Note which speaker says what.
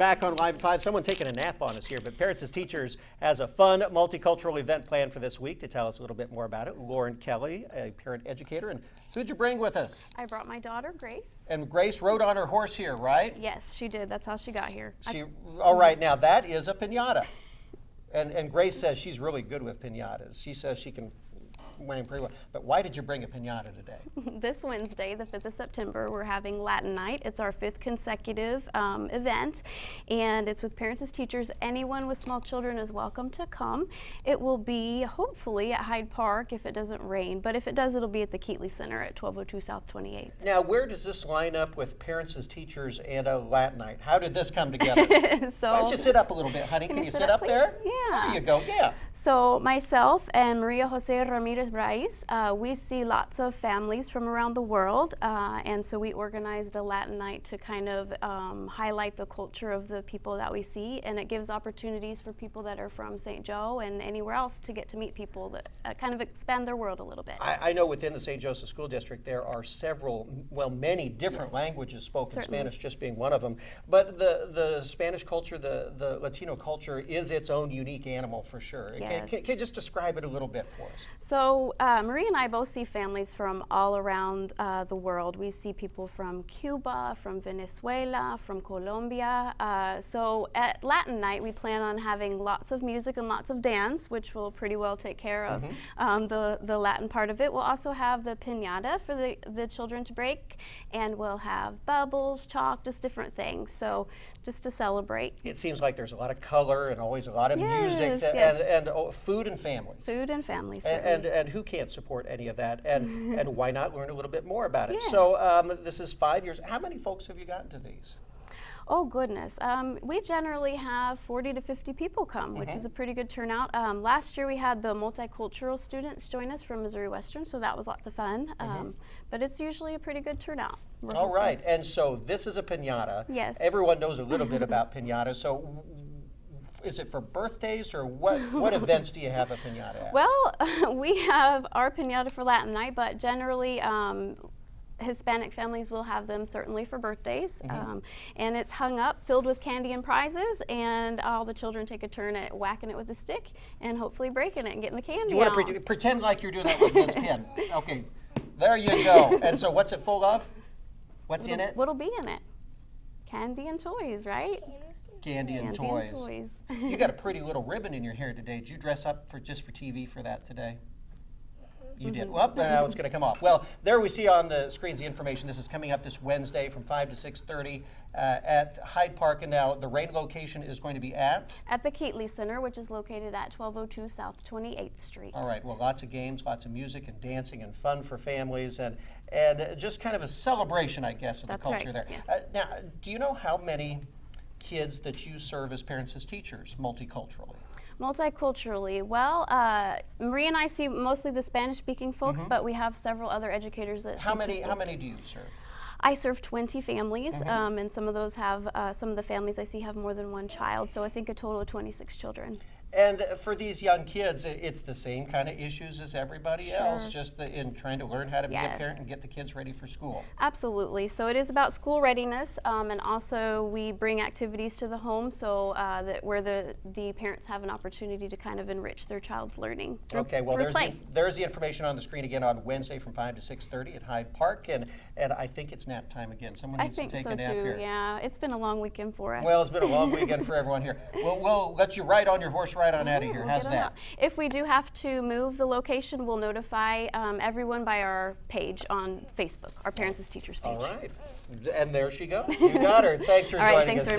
Speaker 1: back on Live at 5. Someone taking a nap on us here, but Parents as Teachers has a fun multicultural event planned for this week. To tell us a little bit more about it, Lauren Kelly, a parent educator. And who'd you bring with us?
Speaker 2: I brought my daughter, Grace.
Speaker 1: And Grace rode on her horse here, right?
Speaker 2: Yes, she did. That's how she got here.
Speaker 1: All right, now that is a piñata. And Grace says she's really good with piñatas. She says she can win pretty well. But why did you bring a piñata today?
Speaker 2: This Wednesday, the 5th of September, we're having Latin Night. It's our 5th consecutive event, and it's with Parents as Teachers. Anyone with small children is welcome to come. It will be hopefully at Hyde Park if it doesn't rain, but if it does, it'll be at the Keatley Center at 1202 South 28th.
Speaker 1: Now, where does this line up with Parents as Teachers and a Latin Night? How did this come together?
Speaker 2: So,
Speaker 1: why don't you sit up a little bit, honey? Can you sit up
Speaker 2: please?
Speaker 1: there?
Speaker 2: Yeah.
Speaker 1: There you go, yeah.
Speaker 2: So myself and Maria Jose Ramirez Brais, we see lots of families from around the world, and so we organized a Latin night to kind of highlight the culture of the people that we see, and it gives opportunities for people that are from St. Joe and anywhere else to get to meet people that kind of expand their world a little bit.
Speaker 1: I know within the St. Joseph School District there are many different languages spoken,
Speaker 2: Certainly.
Speaker 1: Spanish just being one of them, but the Spanish culture, the Latino culture is its own unique animal for sure.
Speaker 2: Yes.
Speaker 1: Can you just describe it a little bit for us?
Speaker 2: So Maria and I both see families from all around the world. We see people from Cuba, from Venezuela, from Colombia. So at Latin Night, we plan on having lots of music and lots of dance, which will pretty well take care of the Latin part of it. We'll also have the piñata for the children to break, and we'll have bubbles, chalk, just different things. So just to celebrate.
Speaker 1: It seems like there's a lot of color and always a lot of music and food and families.
Speaker 2: Food and families.
Speaker 1: And who can't support any of that? And why not learn a little bit more about it?
Speaker 2: Yeah.
Speaker 1: So this is 5 years. How many folks have you gotten to these?
Speaker 2: Oh goodness, we generally have 40 to 50 people come, which is a pretty good turnout. Last year we had the multicultural students join us from Missouri Western, so that was lots of fun. But it's usually a pretty good turnout.
Speaker 1: All right, and so this is a piñata.
Speaker 2: Yes.
Speaker 1: Everyone knows a little bit about piñatas. So is it for birthdays or what events do you have a piñata at?
Speaker 2: Well, we have our piñata for Latin Night, but generally Hispanic families will have them certainly for birthdays, and it's hung up, filled with candy and prizes, and all the children take a turn at whacking it with a stick and hopefully breaking it and getting the candy
Speaker 1: You want
Speaker 2: out.
Speaker 1: to pretend like you're doing that with this pen. Okay, there you go. And so what's it full of? What's in it?
Speaker 2: What'll be in it? Candy and toys, right?
Speaker 1: Candy and toys. You got a pretty little ribbon in your hair today. Did you dress up just for TV for that today? You did. Well, now it's going to come off. Well, there we see on the screens the information. This is coming up this Wednesday from 5 to 6:30 at Hyde Park. And now the rain location is going to be at?
Speaker 2: At the Keatley Center, which is located at 1202 South 28th Street.
Speaker 1: All right. Well, lots of games, lots of music and dancing and fun for families and just kind of a celebration, I guess, of the culture there.
Speaker 2: Yes.
Speaker 1: Now, do you know how many kids that you serve as parents as teachers multiculturally?
Speaker 2: Multiculturally, well, Maria and I see mostly the Spanish-speaking folks, but we have several other educators that
Speaker 1: How many do you serve?
Speaker 2: I serve 20 families, and some of those have, some of the families I see have more than one child, so I think a total of 26 children.
Speaker 1: And for these young kids, it's the same kind of issues as everybody else, just in trying to learn how to be a parent and get the kids ready for school.
Speaker 2: Absolutely. So it is about school readiness, and also we bring activities to the home so where the parents have an opportunity to kind of enrich their child's learning.
Speaker 1: Okay, well there's the information on the screen again on Wednesday from 5 to 6:30 at Hyde Park, and I think it's nap time again. Someone needs to take a nap here.
Speaker 2: I think so too, yeah. It's been a long weekend for us.
Speaker 1: Well, it's been a long weekend for everyone here. We'll let you ride on your horse right on out of here. How's that?
Speaker 2: If we do have to move the location, we'll notify everyone by our page on Facebook, our Parents as Teachers page.
Speaker 1: All right. And there she goes. You got her. Thanks for joining us today.